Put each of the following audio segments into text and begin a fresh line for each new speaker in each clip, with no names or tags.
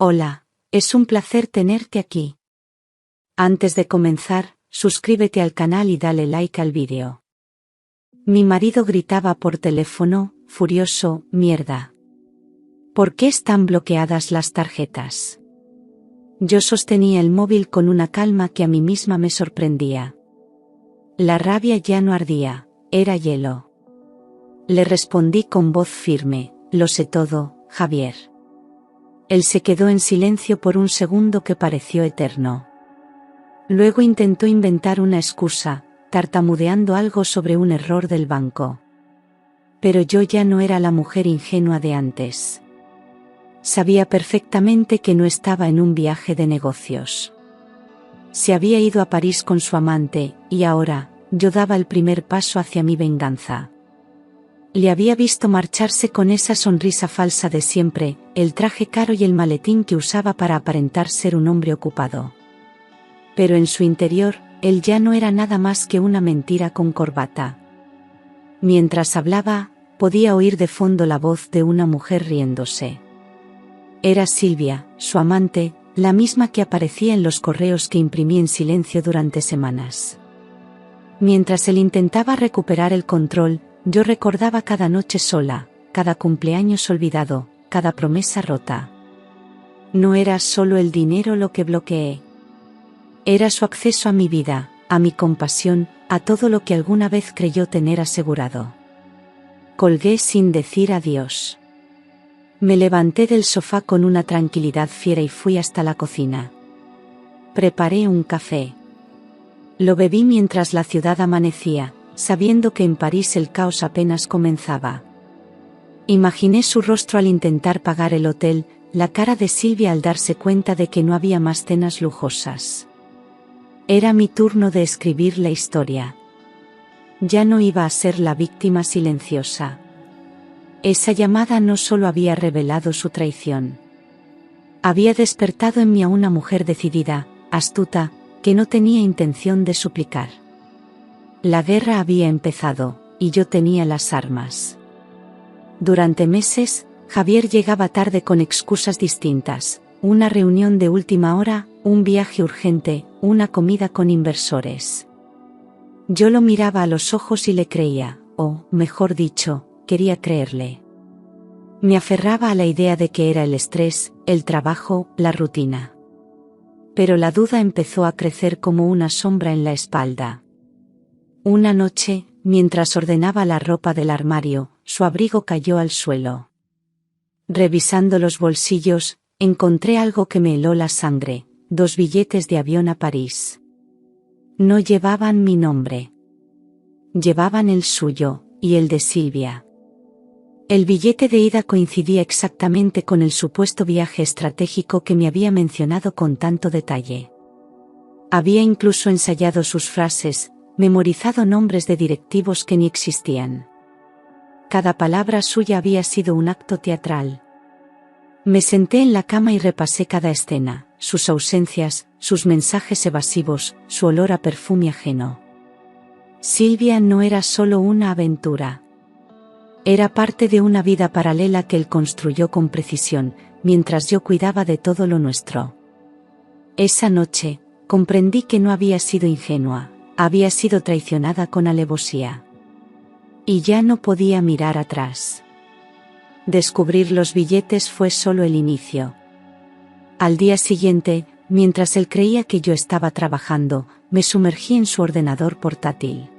Hola, es un placer tenerte aquí. Antes de comenzar, suscríbete al canal y dale like al vídeo. Mi marido gritaba por teléfono, furioso: mierda. ¿Por qué están bloqueadas las tarjetas? Yo sostenía el móvil con una calma que a mí misma me sorprendía. La rabia ya no ardía, era hielo. Le respondí con voz firme: lo sé todo, Javier. Él se quedó en silencio por un segundo que pareció eterno. Luego intentó inventar una excusa, tartamudeando algo sobre un error del banco. Pero yo ya no era la mujer ingenua de antes. Sabía perfectamente que no estaba en un viaje de negocios. Se había ido a París con su amante, y ahora, yo daba el primer paso hacia mi venganza. Le había visto marcharse con esa sonrisa falsa de siempre, el traje caro y el maletín que usaba para aparentar ser un hombre ocupado. Pero en su interior, él ya no era nada más que una mentira con corbata. Mientras hablaba, podía oír de fondo la voz de una mujer riéndose. Era Silvia, su amante, la misma que aparecía en los correos que imprimí en silencio durante semanas. Mientras él intentaba recuperar el control, yo recordaba cada noche sola, cada cumpleaños olvidado, cada promesa rota. No era solo el dinero lo que bloqueé. Era su acceso a mi vida, a mi compasión, a todo lo que alguna vez creyó tener asegurado. Colgué sin decir adiós. Me levanté del sofá con una tranquilidad fiera y fui hasta la cocina. Preparé un café. Lo bebí mientras la ciudad amanecía, sabiendo que en París el caos apenas comenzaba. Imaginé su rostro al intentar pagar el hotel, la cara de Silvia al darse cuenta de que no había más cenas lujosas. Era mi turno de escribir la historia. Ya no iba a ser la víctima silenciosa. Esa llamada no solo había revelado su traición. Había despertado en mí a una mujer decidida, astuta, que no tenía intención de suplicar. La guerra había empezado, y yo tenía las armas. Durante meses, Javier llegaba tarde con excusas distintas: una reunión de última hora, un viaje urgente, una comida con inversores. Yo lo miraba a los ojos y le creía, o, mejor dicho, quería creerle. Me aferraba a la idea de que era el estrés, el trabajo, la rutina. Pero la duda empezó a crecer como una sombra en la espalda. Una noche, mientras ordenaba la ropa del armario, su abrigo cayó al suelo. Revisando los bolsillos, encontré algo que me heló la sangre: 2 billetes de avión a París. No llevaban mi nombre. Llevaban el suyo, y el de Silvia. El billete de ida coincidía exactamente con el supuesto viaje estratégico que me había mencionado con tanto detalle. Había incluso ensayado sus frases, memorizado nombres de directivos que ni existían. Cada palabra suya había sido un acto teatral. Me senté en la cama y repasé cada escena, sus ausencias, sus mensajes evasivos, su olor a perfume ajeno. Silvia no era solo una aventura. Era parte de una vida paralela que él construyó con precisión, mientras yo cuidaba de todo lo nuestro. Esa noche, comprendí que no había sido ingenua, había sido traicionada con alevosía. Y ya no podía mirar atrás. Descubrir los billetes fue solo el inicio. Al día siguiente, mientras él creía que yo estaba trabajando, me sumergí en su ordenador portátil.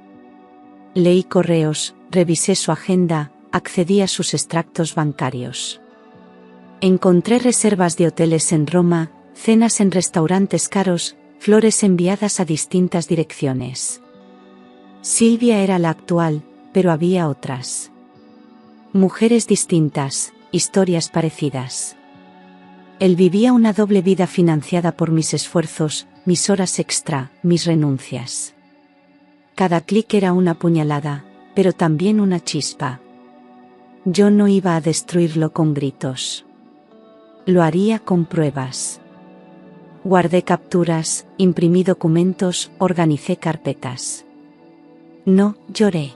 Leí correos, revisé su agenda, accedí a sus extractos bancarios. Encontré reservas de hoteles en Roma, cenas en restaurantes caros, flores enviadas a distintas direcciones. Silvia era la actual, pero había otras. Mujeres distintas, historias parecidas. Él vivía una doble vida financiada por mis esfuerzos, mis horas extra, mis renuncias. Cada clic era una puñalada, pero también una chispa. Yo no iba a destruirlo con gritos. Lo haría con pruebas. Guardé capturas, imprimí documentos, organicé carpetas. No lloré.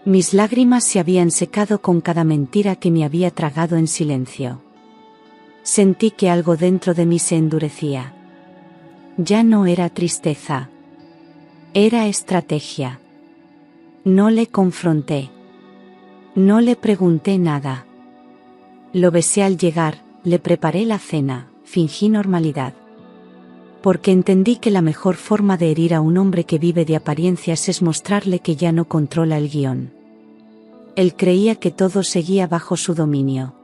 Mis lágrimas se habían secado con cada mentira que me había tragado en silencio. Sentí que algo dentro de mí se endurecía. Ya no era tristeza. Era estrategia. No le confronté. No le pregunté nada. Lo besé al llegar, le preparé la cena, fingí normalidad. Porque entendí que la mejor forma de herir a un hombre que vive de apariencias es mostrarle que ya no controla el guión. Él creía que todo seguía bajo su dominio.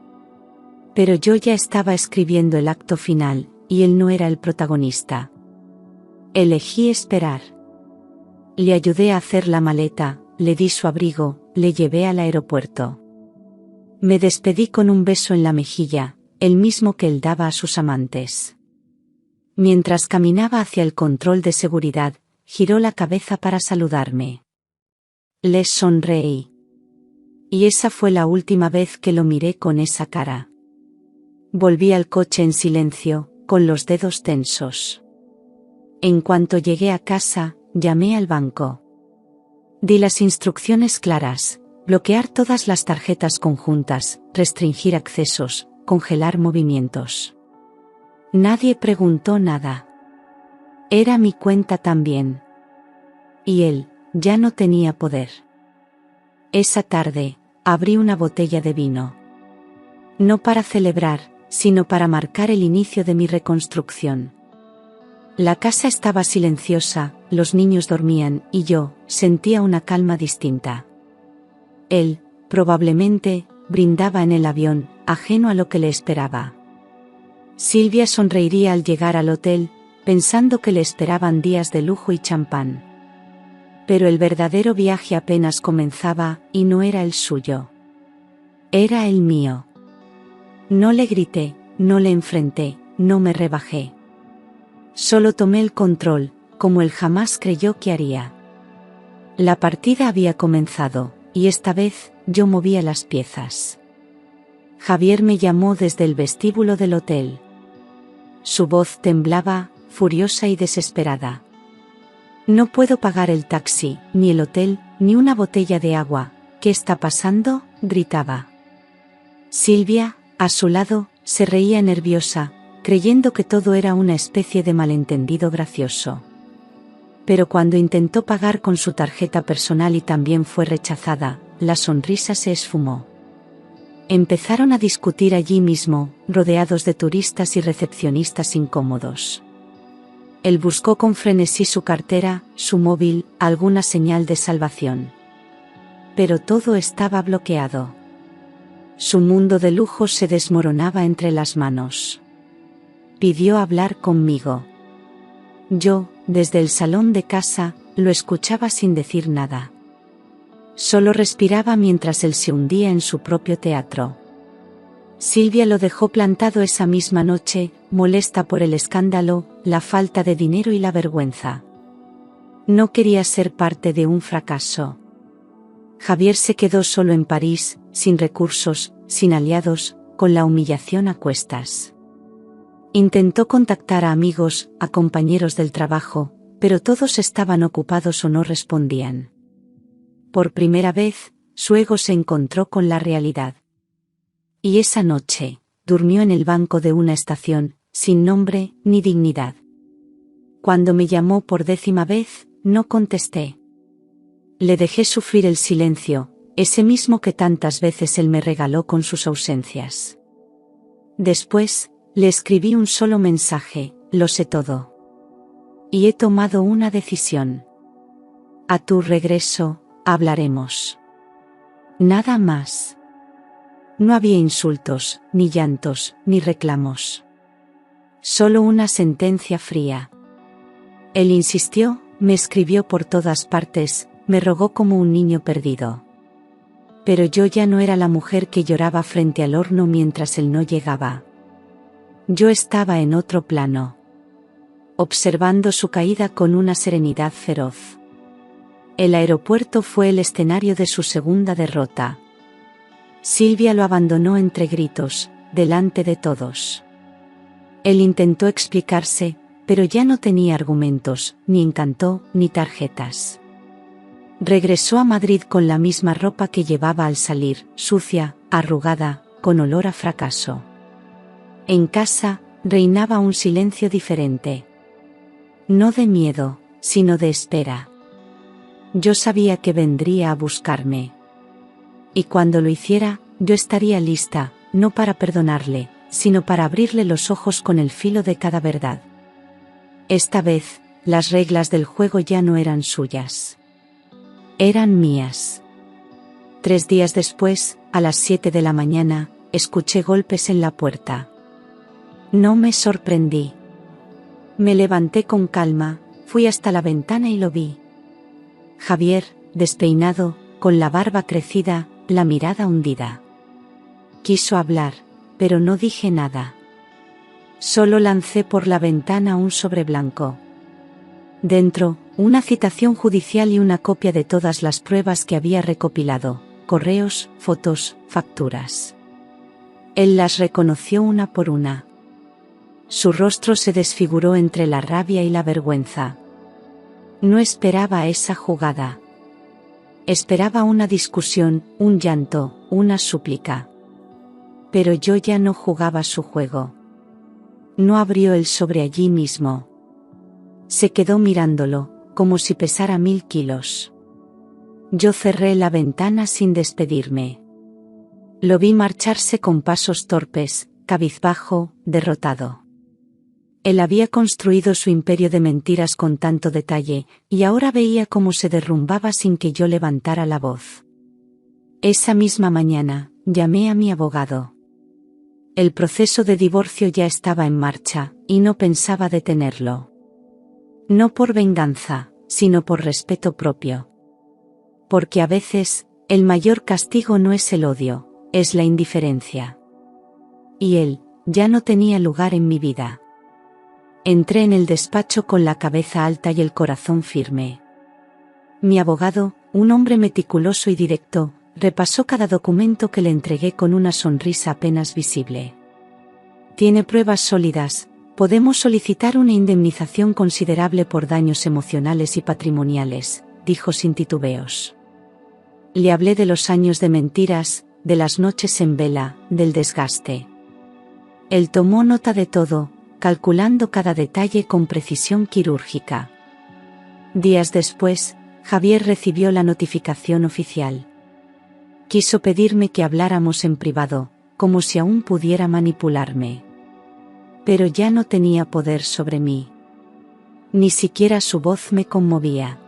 Pero yo ya estaba escribiendo el acto final, y él no era el protagonista. Elegí esperar. Le ayudé a hacer la maleta, le di su abrigo, le llevé al aeropuerto. Me despedí con un beso en la mejilla, el mismo que él daba a sus amantes. Mientras caminaba hacia el control de seguridad, giró la cabeza para saludarme. Les sonreí. Y esa fue la última vez que lo miré con esa cara. Volví al coche en silencio, con los dedos tensos. En cuanto llegué a casa, llamé al banco. Di las instrucciones claras: bloquear todas las tarjetas conjuntas, restringir accesos, congelar movimientos. Nadie preguntó nada. Era mi cuenta también. Y él, ya no tenía poder. Esa tarde, abrí una botella de vino. No para celebrar, sino para marcar el inicio de mi reconstrucción. La casa estaba silenciosa, los niños dormían, y yo sentía una calma distinta. Él, probablemente, brindaba en el avión, ajeno a lo que le esperaba. Silvia sonreiría al llegar al hotel, pensando que le esperaban días de lujo y champán. Pero el verdadero viaje apenas comenzaba, y no era el suyo. Era el mío. No le grité, no le enfrenté, no me rebajé. Solo tomé el control, como él jamás creyó que haría. La partida había comenzado, y esta vez, yo movía las piezas. Javier me llamó desde el vestíbulo del hotel. Su voz temblaba, furiosa y desesperada. No puedo pagar el taxi, ni el hotel, ni una botella de agua. ¿Qué está pasando?, gritaba. Silvia, a su lado, se reía nerviosa, creyendo que todo era una especie de malentendido gracioso. Pero cuando intentó pagar con su tarjeta personal y también fue rechazada, la sonrisa se esfumó. Empezaron a discutir allí mismo, rodeados de turistas y recepcionistas incómodos. Él buscó con frenesí su cartera, su móvil, alguna señal de salvación. Pero todo estaba bloqueado. Su mundo de lujo se desmoronaba entre las manos. Pidió hablar conmigo. Yo, desde el salón de casa, lo escuchaba sin decir nada. Solo respiraba mientras él se hundía en su propio teatro. Silvia lo dejó plantado esa misma noche, molesta por el escándalo, la falta de dinero y la vergüenza. No quería ser parte de un fracaso. Javier se quedó solo en París, sin recursos, sin aliados, con la humillación a cuestas. Intentó contactar a amigos, a compañeros del trabajo, pero todos estaban ocupados o no respondían. Por primera vez, su ego se encontró con la realidad. Y esa noche, durmió en el banco de una estación, sin nombre ni dignidad. Cuando me llamó por 10ª vez, no contesté. Le dejé sufrir el silencio, ese mismo que tantas veces él me regaló con sus ausencias. Después, le escribí un solo mensaje: lo sé todo. Y he tomado una decisión. A tu regreso, hablaremos. Nada más. No había insultos, ni llantos, ni reclamos. Solo una sentencia fría. Él insistió, me escribió por todas partes, me rogó como un niño perdido. Pero yo ya no era la mujer que lloraba frente al horno mientras él no llegaba. Yo estaba en otro plano, observando su caída con una serenidad feroz. El aeropuerto fue el escenario de su segunda derrota. Silvia lo abandonó entre gritos, delante de todos. Él intentó explicarse, pero ya no tenía argumentos, ni encanto, ni tarjetas. Regresó a Madrid con la misma ropa que llevaba al salir, sucia, arrugada, con olor a fracaso. En casa, reinaba un silencio diferente. No de miedo, sino de espera. Yo sabía que vendría a buscarme. Y cuando lo hiciera, yo estaría lista, no para perdonarle, sino para abrirle los ojos con el filo de cada verdad. Esta vez, las reglas del juego ya no eran suyas. Eran mías. 3 días después, a las 7 de la mañana, escuché golpes en la puerta. No me sorprendí. Me levanté con calma, fui hasta la ventana y lo vi. Javier, despeinado, con la barba crecida, la mirada hundida. Quiso hablar, pero no dije nada. Solo lancé por la ventana un sobre blanco. Dentro, una citación judicial y una copia de todas las pruebas que había recopilado, correos, fotos, facturas. Él las reconoció una por una. Su rostro se desfiguró entre la rabia y la vergüenza. No esperaba esa jugada. Esperaba una discusión, un llanto, una súplica. Pero yo ya no jugaba su juego. No abrió el sobre allí mismo. Se quedó mirándolo, como si pesara 1000 kilos. Yo cerré la ventana sin despedirme. Lo vi marcharse con pasos torpes, cabizbajo, derrotado. Él había construido su imperio de mentiras con tanto detalle, y ahora veía cómo se derrumbaba sin que yo levantara la voz. Esa misma mañana, llamé a mi abogado. El proceso de divorcio ya estaba en marcha, y no pensaba detenerlo. No por venganza, sino por respeto propio. Porque a veces, el mayor castigo no es el odio, es la indiferencia. Y él, ya no tenía lugar en mi vida. Entré en el despacho con la cabeza alta y el corazón firme. Mi abogado, un hombre meticuloso y directo, repasó cada documento que le entregué con una sonrisa apenas visible. Tiene pruebas sólidas, podemos solicitar una indemnización considerable por daños emocionales y patrimoniales, dijo sin titubeos. Le hablé de los años de mentiras, de las noches en vela, del desgaste. Él tomó nota de todo, calculando cada detalle con precisión quirúrgica. Días después, Javier recibió la notificación oficial. Quiso pedirme que habláramos en privado, como si aún pudiera manipularme. Pero ya no tenía poder sobre mí. Ni siquiera su voz me conmovía.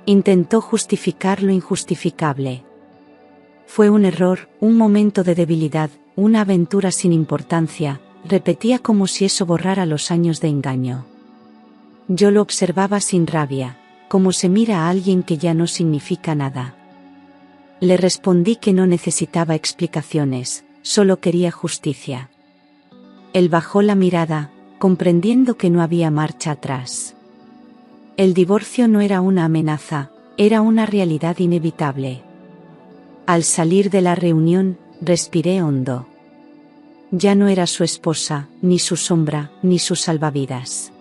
Intentó justificar lo injustificable. Fue un error, un momento de debilidad, una aventura sin importancia, repetía como si eso borrara los años de engaño. Yo lo observaba sin rabia, como se mira a alguien que ya no significa nada. Le respondí que no necesitaba explicaciones, solo quería justicia. Él bajó la mirada, comprendiendo que no había marcha atrás. El divorcio no era una amenaza, era una realidad inevitable. Al salir de la reunión, respiré hondo. Ya no era su esposa, ni su sombra, ni su salvavidas.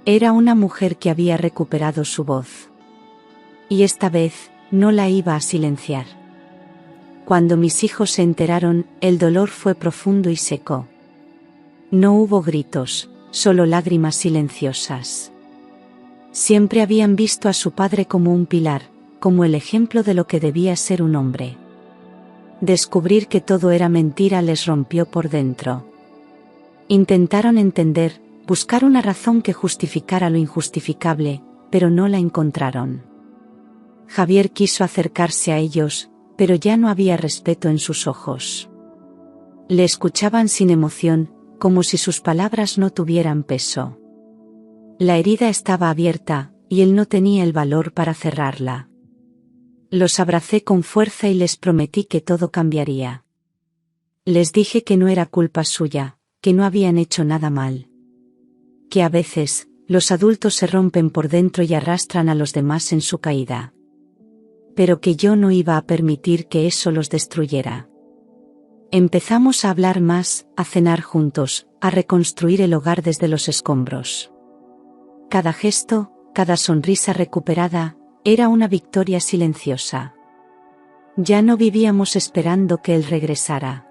Era una mujer que había recuperado su voz. Y esta vez, no la iba a silenciar. Cuando mis hijos se enteraron, el dolor fue profundo y seco. No hubo gritos, solo lágrimas silenciosas. Siempre habían visto a su padre como un pilar, como el ejemplo de lo que debía ser un hombre. Descubrir que todo era mentira les rompió por dentro. Intentaron entender, buscar una razón que justificara lo injustificable, pero no la encontraron. Javier quiso acercarse a ellos, pero ya no había respeto en sus ojos. Le escuchaban sin emoción, como si sus palabras no tuvieran peso. La herida estaba abierta, y él no tenía el valor para cerrarla. Los abracé con fuerza y les prometí que todo cambiaría. Les dije que no era culpa suya, que no habían hecho nada mal. Que a veces, los adultos se rompen por dentro y arrastran a los demás en su caída. Pero que yo no iba a permitir que eso los destruyera. Empezamos a hablar más, a cenar juntos, a reconstruir el hogar desde los escombros. Cada gesto, cada sonrisa recuperada, era una victoria silenciosa. Ya no vivíamos esperando que él regresara.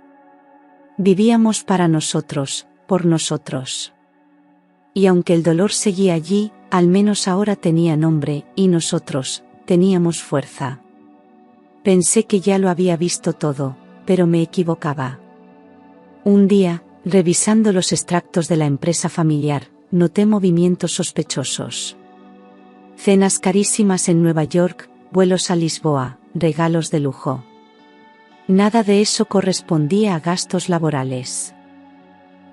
Vivíamos para nosotros, por nosotros. Y aunque el dolor seguía allí, al menos ahora tenía nombre, y nosotros, teníamos fuerza. Pensé que ya lo había visto todo, pero me equivocaba. Un día, revisando los extractos de la empresa familiar, noté movimientos sospechosos. Cenas carísimas en Nueva York, vuelos a Lisboa, regalos de lujo. Nada de eso correspondía a gastos laborales.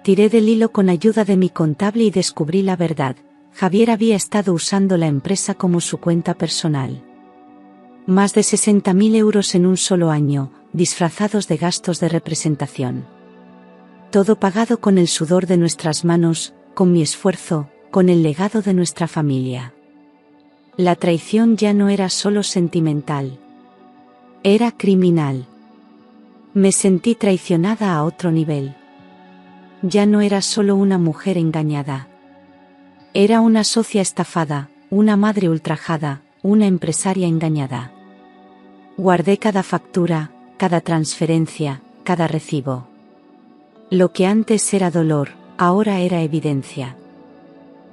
Tiré del hilo con ayuda de mi contable y descubrí la verdad. Javier había estado usando la empresa como su cuenta personal. Más de 60.000 euros en un solo año, disfrazados de gastos de representación. Todo pagado con el sudor de nuestras manos, con mi esfuerzo, con el legado de nuestra familia. La traición ya no era solo sentimental. Era criminal. Me sentí traicionada a otro nivel. Ya no era solo una mujer engañada. Era una socia estafada, una madre ultrajada, una empresaria engañada. Guardé cada factura, cada transferencia, cada recibo. Lo que antes era dolor, ahora era evidencia.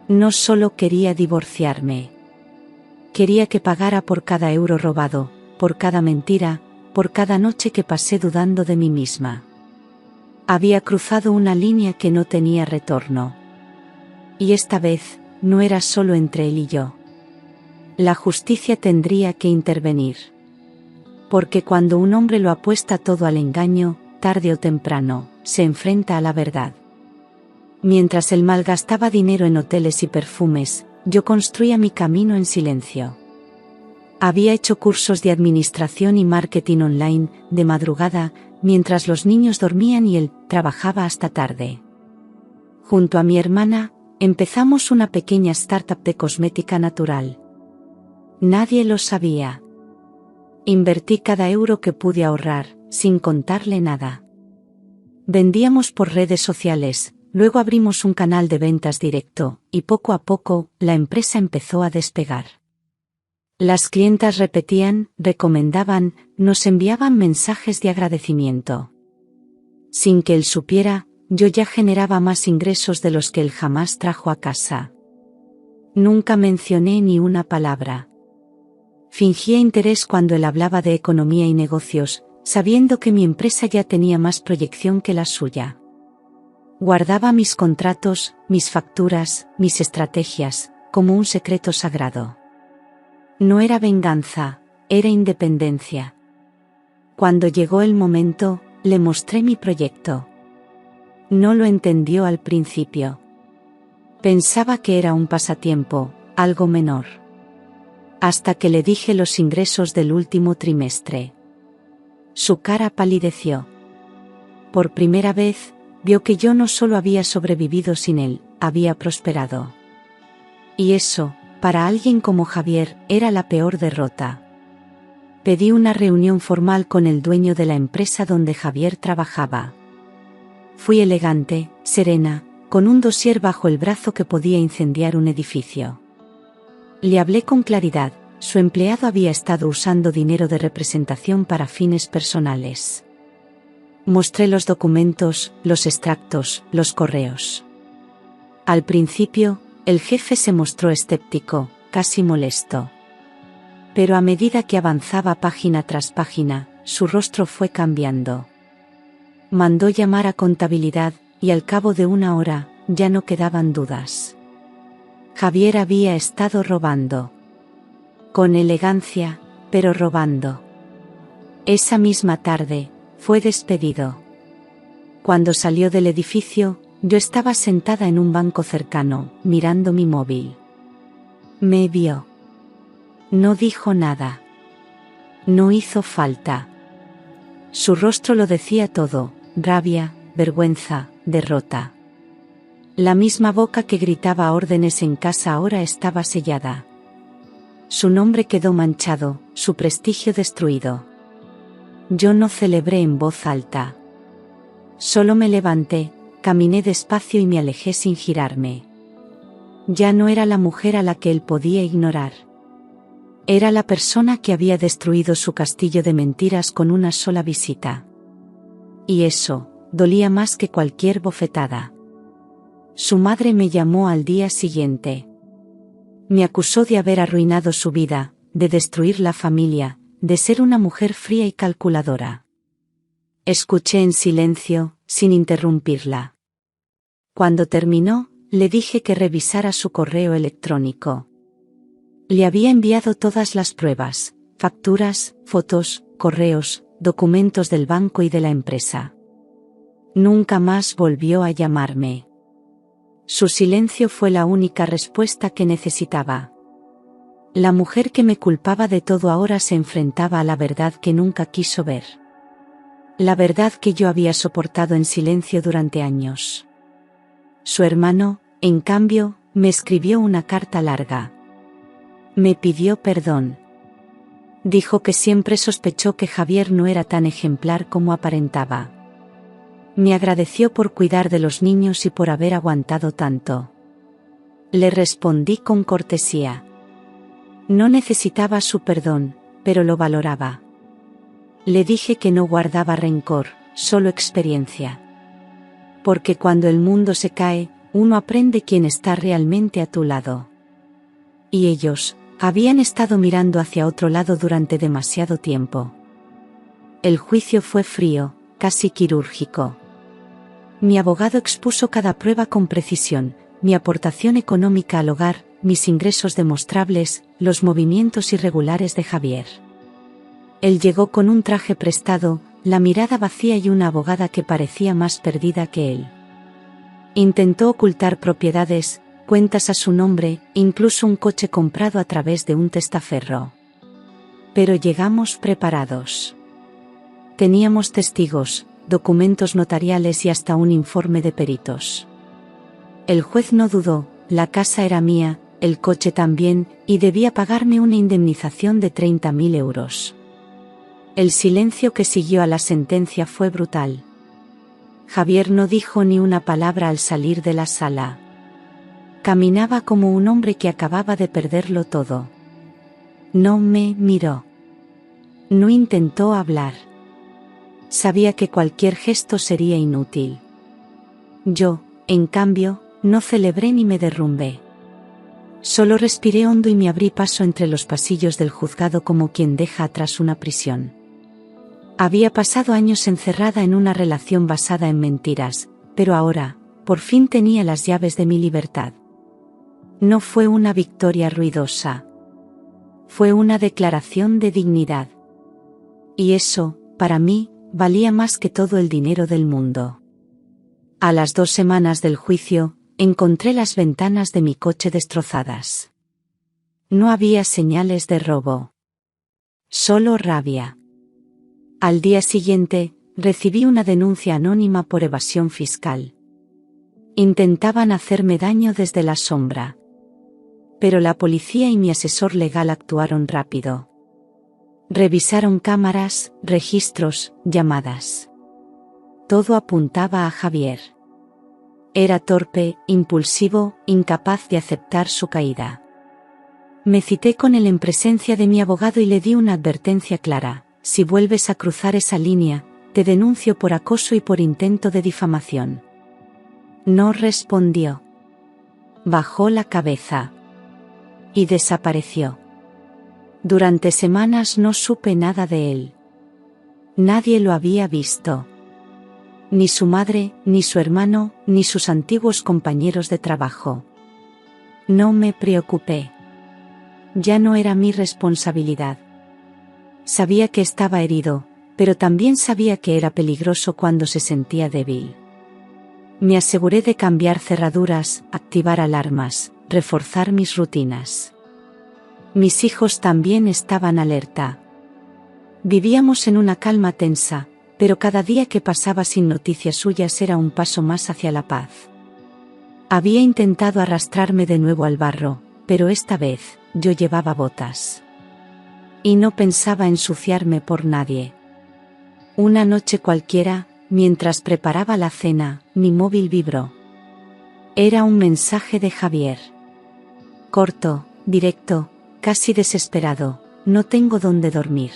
No solo quería divorciarme. Quería que pagara por cada euro robado, por cada mentira, por cada noche que pasé dudando de mí misma. Había cruzado una línea que no tenía retorno. Y esta vez, no era solo entre él y yo. La justicia tendría que intervenir. Porque cuando un hombre lo apuesta todo al engaño, tarde o temprano, se enfrenta a la verdad. Mientras él malgastaba dinero en hoteles y perfumes, yo construía mi camino en silencio. Había hecho cursos de administración y marketing online, de madrugada, mientras los niños dormían y él trabajaba hasta tarde. Junto a mi hermana, empezamos una pequeña startup de cosmética natural. Nadie lo sabía. Invertí cada euro que pude ahorrar, sin contarle nada. Vendíamos por redes sociales, luego abrimos un canal de ventas directo, y poco a poco, la empresa empezó a despegar. Las clientas repetían, recomendaban, nos enviaban mensajes de agradecimiento. Sin que él supiera, yo ya generaba más ingresos de los que él jamás trajo a casa. Nunca mencioné ni una palabra. Fingía interés cuando él hablaba de economía y negocios, sabiendo que mi empresa ya tenía más proyección que la suya. Guardaba mis contratos, mis facturas, mis estrategias, como un secreto sagrado. No era venganza, era independencia. Cuando llegó el momento, le mostré mi proyecto. No lo entendió al principio. Pensaba que era un pasatiempo, algo menor. Hasta que le dije los ingresos del último trimestre. Su cara palideció. Por primera vez, vio que yo no solo había sobrevivido sin él, había prosperado. Y eso, para alguien como Javier, era la peor derrota. Pedí una reunión formal con el dueño de la empresa donde Javier trabajaba. Fui elegante, serena, con un dossier bajo el brazo que podía incendiar un edificio. Le hablé con claridad, su empleado había estado usando dinero de representación para fines personales. Mostré los documentos, los extractos, los correos. Al principio, el jefe se mostró escéptico, casi molesto. Pero a medida que avanzaba página tras página, su rostro fue cambiando. Mandó llamar a contabilidad, y al cabo de una hora, ya no quedaban dudas. Javier había estado robando. Con elegancia, pero robando. Esa misma tarde, fue despedido. Cuando salió del edificio, yo estaba sentada en un banco cercano, mirando mi móvil. Me vio. No dijo nada. No hizo falta. Su rostro lo decía todo, rabia, vergüenza, derrota. La misma boca que gritaba órdenes en casa ahora estaba sellada. Su nombre quedó manchado, su prestigio destruido. Yo no celebré en voz alta. Solo me levanté, caminé despacio y me alejé sin girarme. Ya no era la mujer a la que él podía ignorar. Era la persona que había destruido su castillo de mentiras con una sola visita. Y eso, dolía más que cualquier bofetada. Su madre me llamó al día siguiente. Me acusó de haber arruinado su vida, de destruir la familia, de ser una mujer fría y calculadora. Escuché en silencio, sin interrumpirla. Cuando terminó, le dije que revisara su correo electrónico. Le había enviado todas las pruebas, facturas, fotos, correos, documentos del banco y de la empresa. Nunca más volvió a llamarme. Su silencio fue la única respuesta que necesitaba. La mujer que me culpaba de todo ahora se enfrentaba a la verdad que nunca quiso ver. La verdad que yo había soportado en silencio durante años. Su hermano, en cambio, me escribió una carta larga. Me pidió perdón. Dijo que siempre sospechó que Javier no era tan ejemplar como aparentaba. Me agradeció por cuidar de los niños y por haber aguantado tanto. Le respondí con cortesía. No necesitaba su perdón, pero lo valoraba. Le dije que no guardaba rencor, solo experiencia. Porque cuando el mundo se cae, uno aprende quién está realmente a tu lado. Y ellos habían estado mirando hacia otro lado durante demasiado tiempo. El juicio fue frío, casi quirúrgico. Mi abogado expuso cada prueba con precisión, mi aportación económica al hogar, mis ingresos demostrables, los movimientos irregulares de Javier. Él llegó con un traje prestado, la mirada vacía y una abogada que parecía más perdida que él. Intentó ocultar propiedades, cuentas a su nombre, incluso un coche comprado a través de un testaferro. Pero llegamos preparados. Teníamos testigos, documentos notariales y hasta un informe de peritos. El juez no dudó, la casa era mía, el coche también, y debía pagarme una indemnización de 30.000 euros. El silencio que siguió a la sentencia fue brutal. Javier no dijo ni una palabra al salir de la sala. Caminaba como un hombre que acababa de perderlo todo. No me miró. No intentó hablar. Sabía que cualquier gesto sería inútil. Yo, en cambio, no celebré ni me derrumbé. Solo respiré hondo y me abrí paso entre los pasillos del juzgado como quien deja atrás una prisión. Había pasado años encerrada en una relación basada en mentiras, pero ahora, por fin tenía las llaves de mi libertad. No fue una victoria ruidosa. Fue una declaración de dignidad. Y eso, para mí, valía más que todo el dinero del mundo. A las 2 semanas del juicio, encontré las ventanas de mi coche destrozadas. No había señales de robo. Solo rabia. Al día siguiente, recibí una denuncia anónima por evasión fiscal. Intentaban hacerme daño desde la sombra. Pero la policía y mi asesor legal actuaron rápido. Revisaron cámaras, registros, llamadas. Todo apuntaba a Javier. Era torpe, impulsivo, incapaz de aceptar su caída. Me cité con él en presencia de mi abogado y le di una advertencia clara: si vuelves a cruzar esa línea, te denuncio por acoso y por intento de difamación. No respondió. Bajó la cabeza. Y desapareció. Durante semanas no supe nada de él. Nadie lo había visto. Ni su madre, ni su hermano, ni sus antiguos compañeros de trabajo. No me preocupé. Ya no era mi responsabilidad. Sabía que estaba herido, pero también sabía que era peligroso cuando se sentía débil. Me aseguré de cambiar cerraduras, activar alarmas, reforzar mis rutinas. Mis hijos también estaban alerta. Vivíamos en una calma tensa, pero cada día que pasaba sin noticias suyas era un paso más hacia la paz. Había intentado arrastrarme de nuevo al barro, pero esta vez, yo llevaba botas. Y no pensaba ensuciarme por nadie. Una noche cualquiera, mientras preparaba la cena, mi móvil vibró. Era un mensaje de Javier. Corto, directo, casi desesperado: no tengo dónde dormir.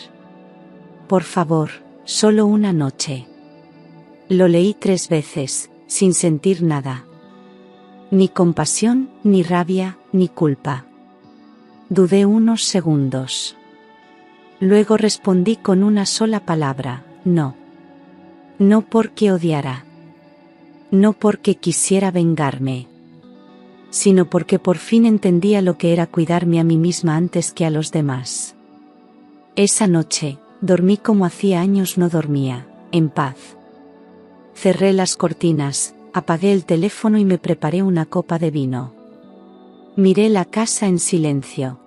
Por favor, solo una noche. Lo leí 3 veces, sin sentir nada. Ni compasión, ni rabia, ni culpa. Dudé unos segundos. Luego respondí con una sola palabra: no. No porque odiara. No porque quisiera vengarme. Sino porque por fin entendía lo que era cuidarme a mí misma antes que a los demás. Esa noche, dormí como hacía años no dormía, en paz. Cerré las cortinas, apagué el teléfono y me preparé una copa de vino. Miré la casa en silencio.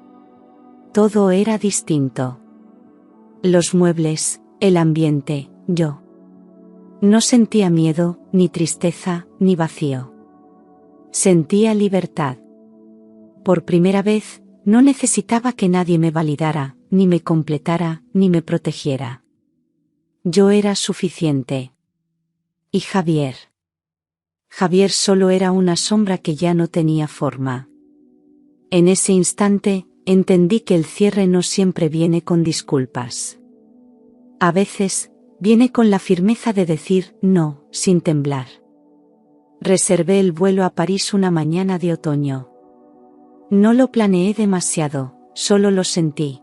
Todo era distinto. Los muebles, el ambiente, yo. No sentía miedo, ni tristeza, ni vacío. Sentía libertad. Por primera vez, no necesitaba que nadie me validara, ni me completara, ni me protegiera. Yo era suficiente. Y Javier. Javier solo era una sombra que ya no tenía forma. En ese instante, entendí que el cierre no siempre viene con disculpas. A veces, viene con la firmeza de decir no, sin temblar. Reservé el vuelo a París una mañana de otoño. No lo planeé demasiado, solo lo sentí.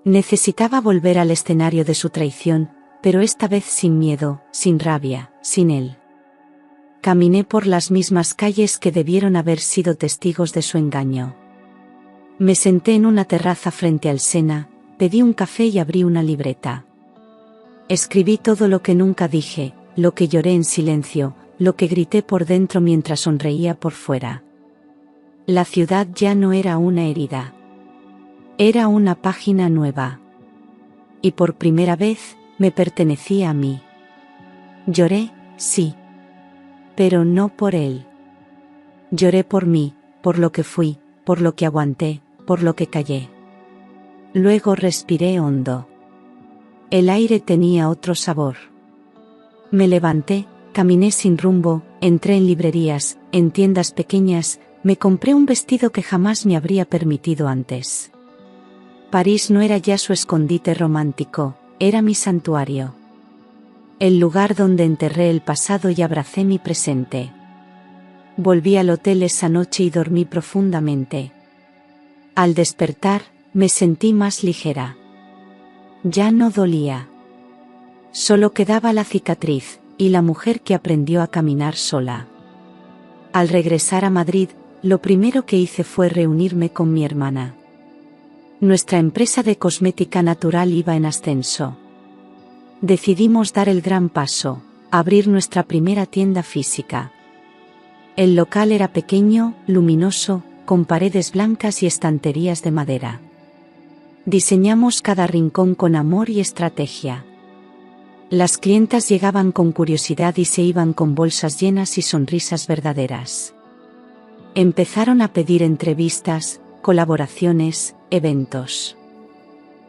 Necesitaba volver al escenario de su traición, pero esta vez sin miedo, sin rabia, sin él. Caminé por las mismas calles que debieron haber sido testigos de su engaño. Me senté en una terraza frente al Sena, pedí un café y abrí una libreta. Escribí todo lo que nunca dije, lo que lloré en silencio, lo que grité por dentro mientras sonreía por fuera. La ciudad ya no era una herida. Era una página nueva. Y por primera vez, me pertenecía a mí. Lloré, sí. Pero no por él. Lloré por mí, por lo que fui, por lo que aguanté, por lo que callé. Luego respiré hondo. El aire tenía otro sabor. Me levanté, caminé sin rumbo, entré en librerías, en tiendas pequeñas, me compré un vestido que jamás me habría permitido antes. París no era ya su escondite romántico, era mi santuario. El lugar donde enterré el pasado y abracé mi presente. Volví al hotel esa noche y dormí profundamente. Al despertar, me sentí más ligera. Ya no dolía. Solo quedaba la cicatriz, y la mujer que aprendió a caminar sola. Al regresar a Madrid, lo primero que hice fue reunirme con mi hermana. Nuestra empresa de cosmética natural iba en ascenso. Decidimos dar el gran paso, abrir nuestra primera tienda física. El local era pequeño, luminoso, con paredes blancas y estanterías de madera. Diseñamos cada rincón con amor y estrategia. Las clientas llegaban con curiosidad y se iban con bolsas llenas y sonrisas verdaderas. Empezaron a pedir entrevistas, colaboraciones, eventos.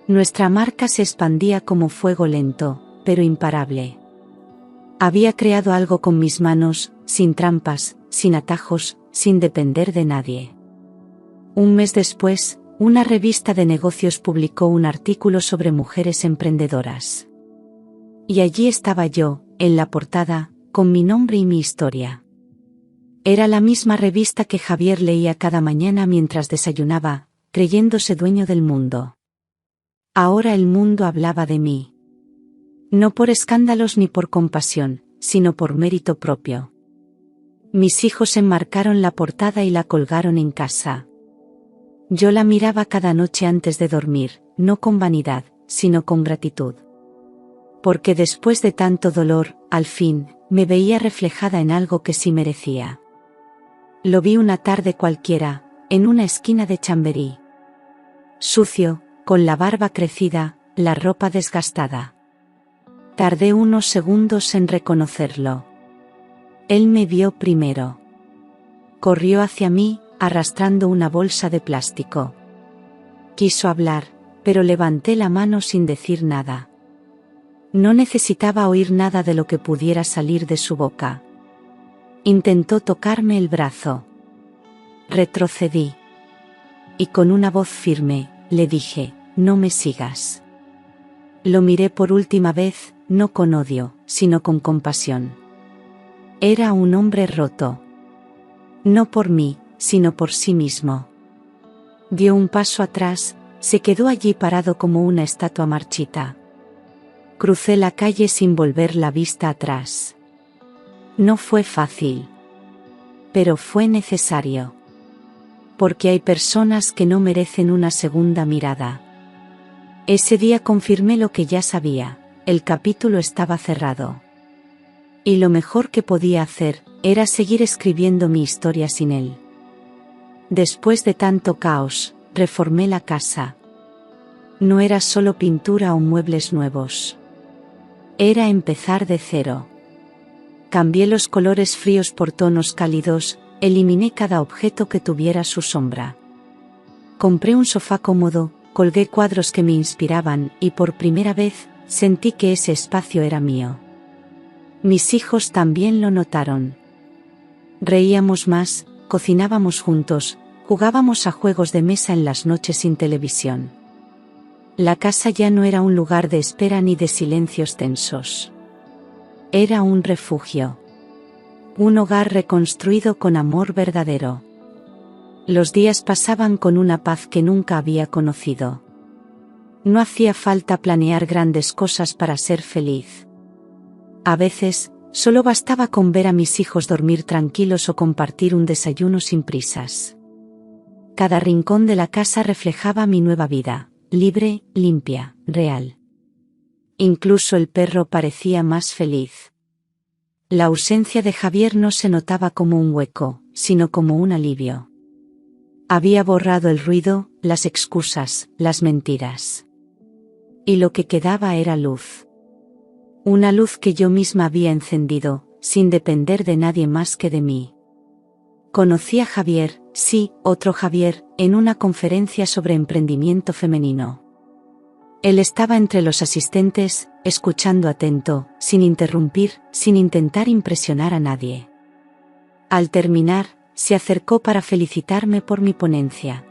Nuestra marca se expandía como fuego lento, pero imparable. Había creado algo con mis manos, sin trampas, sin atajos, sin depender de nadie. Un mes después, una revista de negocios publicó un artículo sobre mujeres emprendedoras. Y allí estaba yo, en la portada, con mi nombre y mi historia. Era la misma revista que Javier leía cada mañana mientras desayunaba, creyéndose dueño del mundo. Ahora el mundo hablaba de mí. No por escándalos ni por compasión, sino por mérito propio. Mis hijos enmarcaron la portada y la colgaron en casa. Yo la miraba cada noche antes de dormir, no con vanidad, sino con gratitud. Porque después de tanto dolor, al fin, me veía reflejada en algo que sí merecía. Lo vi una tarde cualquiera, en una esquina de Chamberí. Sucio, con la barba crecida, la ropa desgastada. Tardé unos segundos en reconocerlo. Él me vio primero. Corrió hacia mí, arrastrando una bolsa de plástico. Quiso hablar, pero levanté la mano sin decir nada. No necesitaba oír nada de lo que pudiera salir de su boca. Intentó tocarme el brazo. Retrocedí. Y con una voz firme, le dije: no me sigas. Lo miré por última vez, no con odio, sino con compasión. Era un hombre roto. No por mí, sino por sí mismo. Dio un paso atrás, se quedó allí parado como una estatua marchita. Crucé la calle sin volver la vista atrás. No fue fácil. Pero fue necesario. Porque hay personas que no merecen una segunda mirada. Ese día confirmé lo que ya sabía, el capítulo estaba cerrado. Y lo mejor que podía hacer, era seguir escribiendo mi historia sin él. Después de tanto caos, reformé la casa. No era solo pintura o muebles nuevos. Era empezar de cero. Cambié los colores fríos por tonos cálidos, eliminé cada objeto que tuviera su sombra. Compré un sofá cómodo, colgué cuadros que me inspiraban y por primera vez, sentí que ese espacio era mío. Mis hijos también lo notaron. Reíamos más, cocinábamos juntos, jugábamos a juegos de mesa en las noches sin televisión. La casa ya no era un lugar de espera ni de silencios tensos. Era un refugio. Un hogar reconstruido con amor verdadero. Los días pasaban con una paz que nunca había conocido. No hacía falta planear grandes cosas para ser feliz. A veces, solo bastaba con ver a mis hijos dormir tranquilos o compartir un desayuno sin prisas. Cada rincón de la casa reflejaba mi nueva vida, libre, limpia, real. Incluso el perro parecía más feliz. La ausencia de Javier no se notaba como un hueco, sino como un alivio. Había borrado el ruido, las excusas, las mentiras. Y lo que quedaba era luz. Una luz que yo misma había encendido, sin depender de nadie más que de mí. Conocí a Javier, sí, otro Javier, en una conferencia sobre emprendimiento femenino. Él estaba entre los asistentes, escuchando atento, sin interrumpir, sin intentar impresionar a nadie. Al terminar, se acercó para felicitarme por mi ponencia.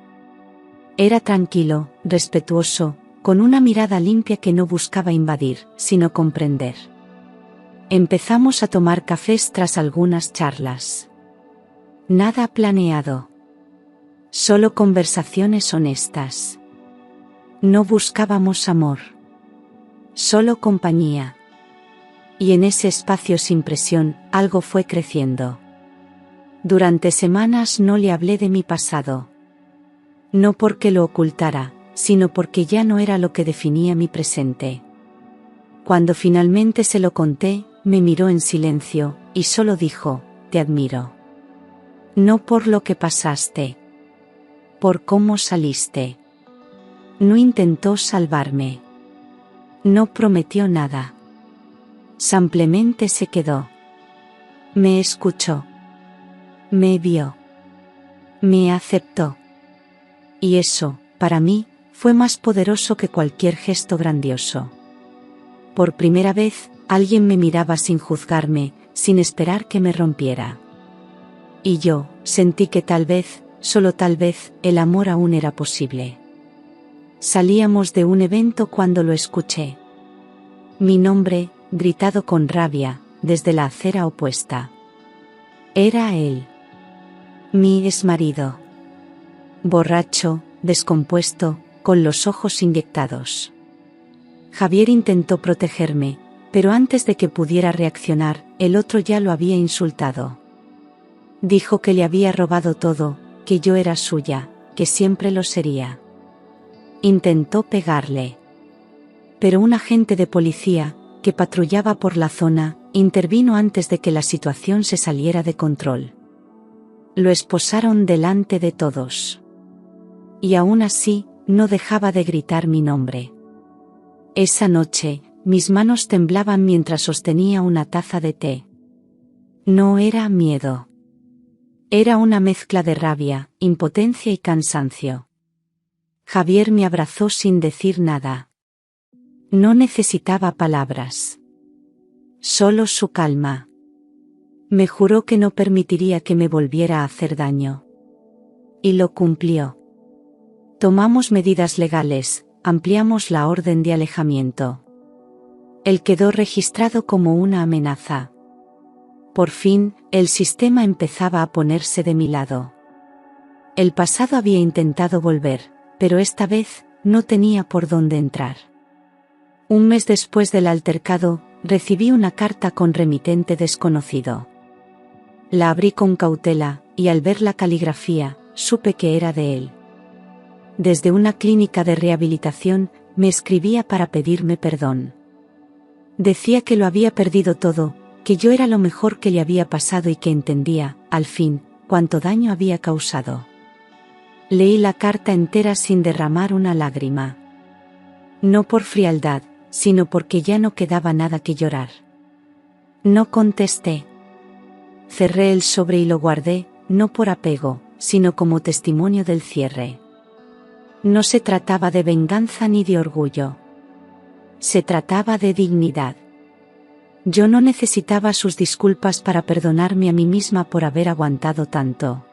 Era tranquilo, respetuoso, con una mirada limpia que no buscaba invadir, sino comprender. Empezamos a tomar cafés tras algunas charlas. Nada planeado. Solo conversaciones honestas. No buscábamos amor. Solo compañía. Y en ese espacio sin presión, algo fue creciendo. Durante semanas no le hablé de mi pasado. No porque lo ocultara, sino porque ya no era lo que definía mi presente. Cuando finalmente se lo conté, me miró en silencio, y solo dijo, te admiro. No por lo que pasaste. Por cómo saliste. No intentó salvarme. No prometió nada. Simplemente se quedó. Me escuchó. Me vio. Me aceptó. Y eso, para mí, fue más poderoso que cualquier gesto grandioso. Por primera vez, alguien me miraba sin juzgarme, sin esperar que me rompiera. Y yo, sentí que tal vez, solo tal vez, el amor aún era posible. Salíamos de un evento cuando lo escuché. Mi nombre, gritado con rabia, desde la acera opuesta. Era él. Mi exmarido. Borracho, descompuesto, con los ojos inyectados. Javier intentó protegerme, pero antes de que pudiera reaccionar, el otro ya lo había insultado. Dijo que le había robado todo, que yo era suya, que siempre lo sería. Intentó pegarle. Pero un agente de policía, que patrullaba por la zona, intervino antes de que la situación se saliera de control. Lo esposaron delante de todos. Y aún así, no dejaba de gritar mi nombre. Esa noche, mis manos temblaban mientras sostenía una taza de té. No era miedo. Era una mezcla de rabia, impotencia y cansancio. Javier me abrazó sin decir nada. No necesitaba palabras. Solo su calma. Me juró que no permitiría que me volviera a hacer daño. Y lo cumplió. Tomamos medidas legales, ampliamos la orden de alejamiento. Él quedó registrado como una amenaza. Por fin, el sistema empezaba a ponerse de mi lado. El pasado había intentado volver, pero esta vez, no tenía por dónde entrar. Un mes después del altercado, recibí una carta con remitente desconocido. La abrí con cautela, y al ver la caligrafía, supe que era de él. Desde una clínica de rehabilitación, me escribía para pedirme perdón. Decía que lo había perdido todo, que yo era lo mejor que le había pasado y que entendía, al fin, cuánto daño había causado. Leí la carta entera sin derramar una lágrima. No por frialdad, sino porque ya no quedaba nada que llorar. No contesté. Cerré el sobre y lo guardé, no por apego, sino como testimonio del cierre. No se trataba de venganza ni de orgullo. Se trataba de dignidad. Yo no necesitaba sus disculpas para perdonarme a mí misma por haber aguantado tanto.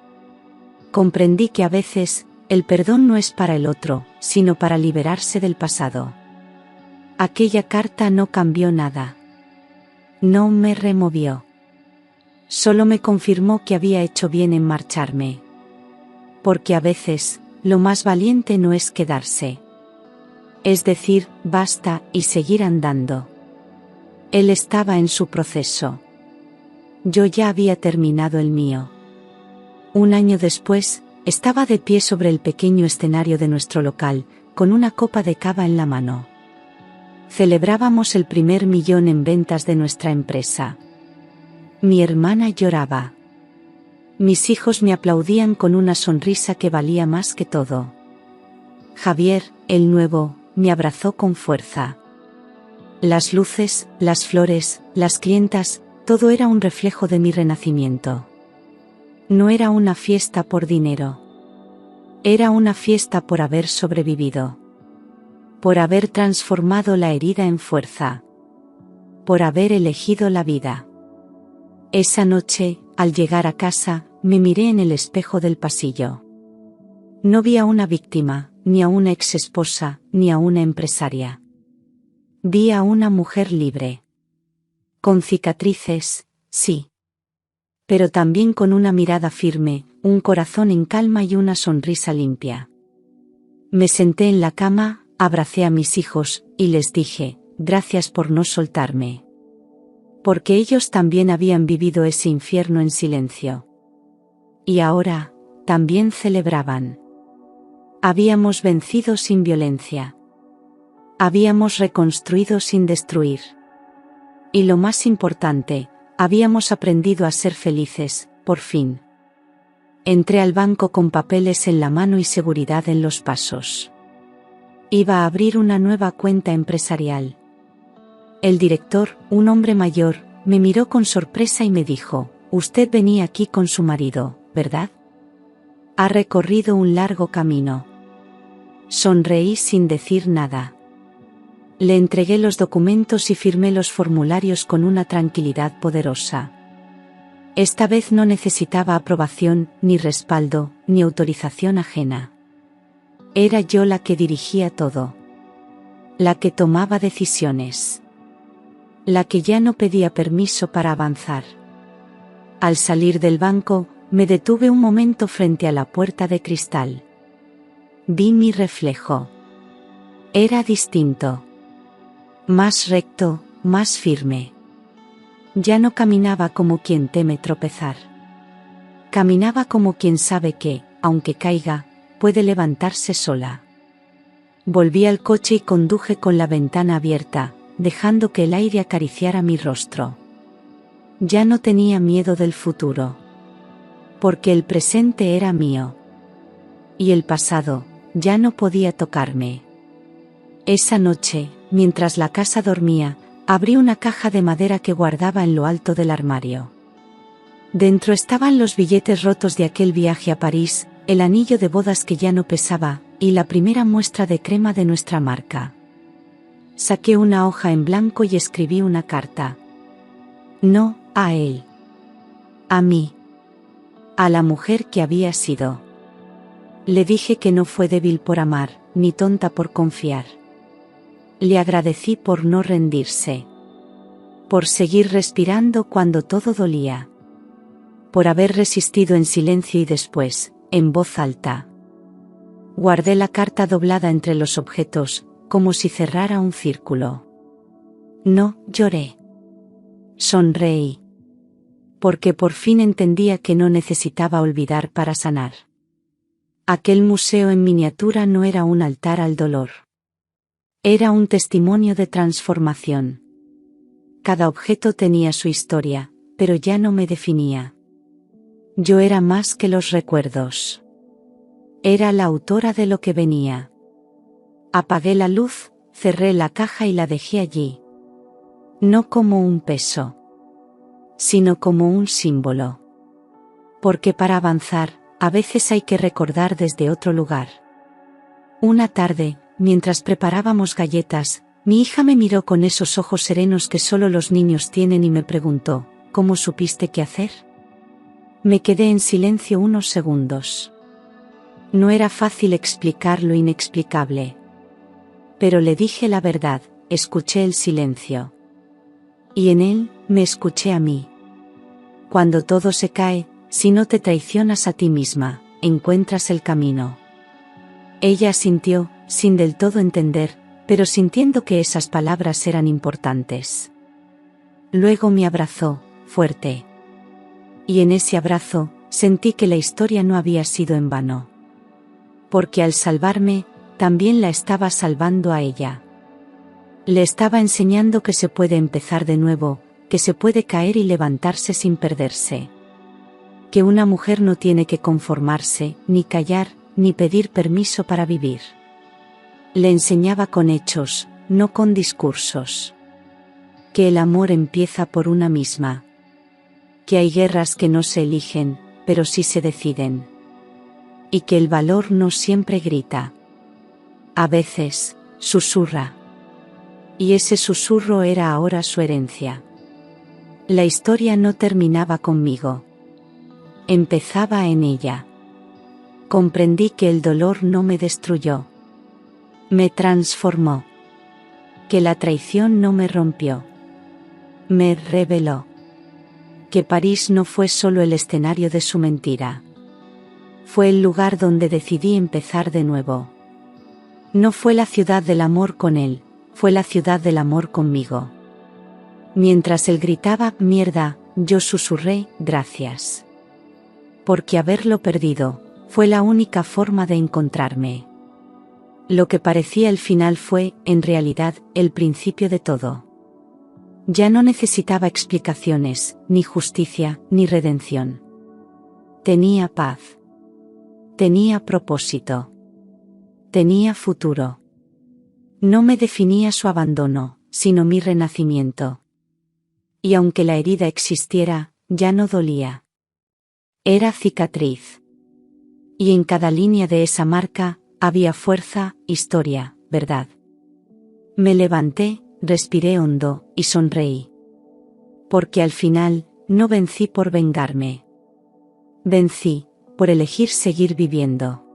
Comprendí que a veces, el perdón no es para el otro, sino para liberarse del pasado. Aquella carta no cambió nada. No me removió. Solo me confirmó que había hecho bien en marcharme. Porque a veces, lo más valiente no es quedarse. Es decir, basta y seguir andando. Él estaba en su proceso. Yo ya había terminado el mío. Un año después, estaba de pie sobre el pequeño escenario de nuestro local, con una copa de cava en la mano. Celebrábamos el primer millón en ventas de nuestra empresa. Mi hermana lloraba. Mis hijos me aplaudían con una sonrisa que valía más que todo. Javier, el nuevo, me abrazó con fuerza. Las luces, las flores, las clientas, todo era un reflejo de mi renacimiento. No era una fiesta por dinero. Era una fiesta por haber sobrevivido. Por haber transformado la herida en fuerza. Por haber elegido la vida. Esa noche, al llegar a casa, me miré en el espejo del pasillo. No vi a una víctima, ni a una exesposa, ni a una empresaria. Vi a una mujer libre. Con cicatrices, sí. Pero también con una mirada firme, un corazón en calma y una sonrisa limpia. Me senté en la cama, abracé a mis hijos, y les dije, gracias por no soltarme. Porque ellos también habían vivido ese infierno en silencio. Y ahora, también celebraban. Habíamos vencido sin violencia. Habíamos reconstruido sin destruir. Y lo más importante, habíamos aprendido a ser felices, por fin. Entré al banco con papeles en la mano y seguridad en los pasos. Iba a abrir una nueva cuenta empresarial. El director, un hombre mayor, me miró con sorpresa y me dijo, «Usted venía aquí con su marido, ¿verdad? Ha recorrido un largo camino». Sonreí sin decir nada. Le entregué los documentos y firmé los formularios con una tranquilidad poderosa. Esta vez no necesitaba aprobación, ni respaldo, ni autorización ajena. Era yo la que dirigía todo. La que tomaba decisiones. La que ya no pedía permiso para avanzar. Al salir del banco, me detuve un momento frente a la puerta de cristal. Vi mi reflejo. Era distinto. Más recto, más firme. Ya no caminaba como quien teme tropezar. Caminaba como quien sabe que, aunque caiga, puede levantarse sola. Volví al coche y conduje con la ventana abierta, dejando que el aire acariciara mi rostro. Ya no tenía miedo del futuro. Porque el presente era mío. Y el pasado, ya no podía tocarme. Esa noche, mientras la casa dormía, abrí una caja de madera que guardaba en lo alto del armario. Dentro estaban los billetes rotos de aquel viaje a París, el anillo de bodas que ya no pesaba, y la primera muestra de crema de nuestra marca. Saqué una hoja en blanco y escribí una carta. No, a él. A mí. A la mujer que había sido. Le dije que no fue débil por amar, ni tonta por confiar. Le agradecí por no rendirse. Por seguir respirando cuando todo dolía. Por haber resistido en silencio y después, en voz alta. Guardé la carta doblada entre los objetos, como si cerrara un círculo. No lloré. Sonreí. Porque por fin entendía que no necesitaba olvidar para sanar. Aquel museo en miniatura no era un altar al dolor. Era un testimonio de transformación. Cada objeto tenía su historia, pero ya no me definía. Yo era más que los recuerdos. Era la autora de lo que venía. Apagué la luz, cerré la caja y la dejé allí. No como un peso, sino como un símbolo. Porque para avanzar, a veces hay que recordar desde otro lugar. Una tarde, mientras preparábamos galletas, mi hija me miró con esos ojos serenos que solo los niños tienen y me preguntó, ¿cómo supiste qué hacer? Me quedé en silencio unos segundos. No era fácil explicar lo inexplicable. Pero le dije la verdad, escuché el silencio. Y en él, me escuché a mí. Cuando todo se cae, si no te traicionas a ti misma, encuentras el camino. Ella asintió, sin del todo entender, pero sintiendo que esas palabras eran importantes. Luego me abrazó, fuerte. Y en ese abrazo, sentí que la historia no había sido en vano. Porque al salvarme, también la estaba salvando a ella. Le estaba enseñando que se puede empezar de nuevo, que se puede caer y levantarse sin perderse. Que una mujer no tiene que conformarse, ni callar, ni pedir permiso para vivir. Le enseñaba con hechos, no con discursos. Que el amor empieza por una misma. Que hay guerras que no se eligen, pero sí se deciden. Y que el valor no siempre grita. A veces, susurra. Y ese susurro era ahora su herencia. La historia no terminaba conmigo. Empezaba en ella. Comprendí que el dolor no me destruyó. Me transformó. Que la traición no me rompió. Me reveló. Que París no fue solo el escenario de su mentira. Fue el lugar donde decidí empezar de nuevo. No fue la ciudad del amor con él, fue la ciudad del amor conmigo. Mientras él gritaba, mierda, yo susurré, gracias. Porque haberlo perdido, fue la única forma de encontrarme. Lo que parecía el final fue, en realidad, el principio de todo. Ya no necesitaba explicaciones, ni justicia, ni redención. Tenía paz. Tenía propósito. Tenía futuro. No me definía su abandono, sino mi renacimiento. Y aunque la herida existiera, ya no dolía. Era cicatriz. Y en cada línea de esa marca, había fuerza, historia, verdad. Me levanté, respiré hondo, y sonreí. Porque al final, no vencí por vengarme. Vencí, por elegir seguir viviendo.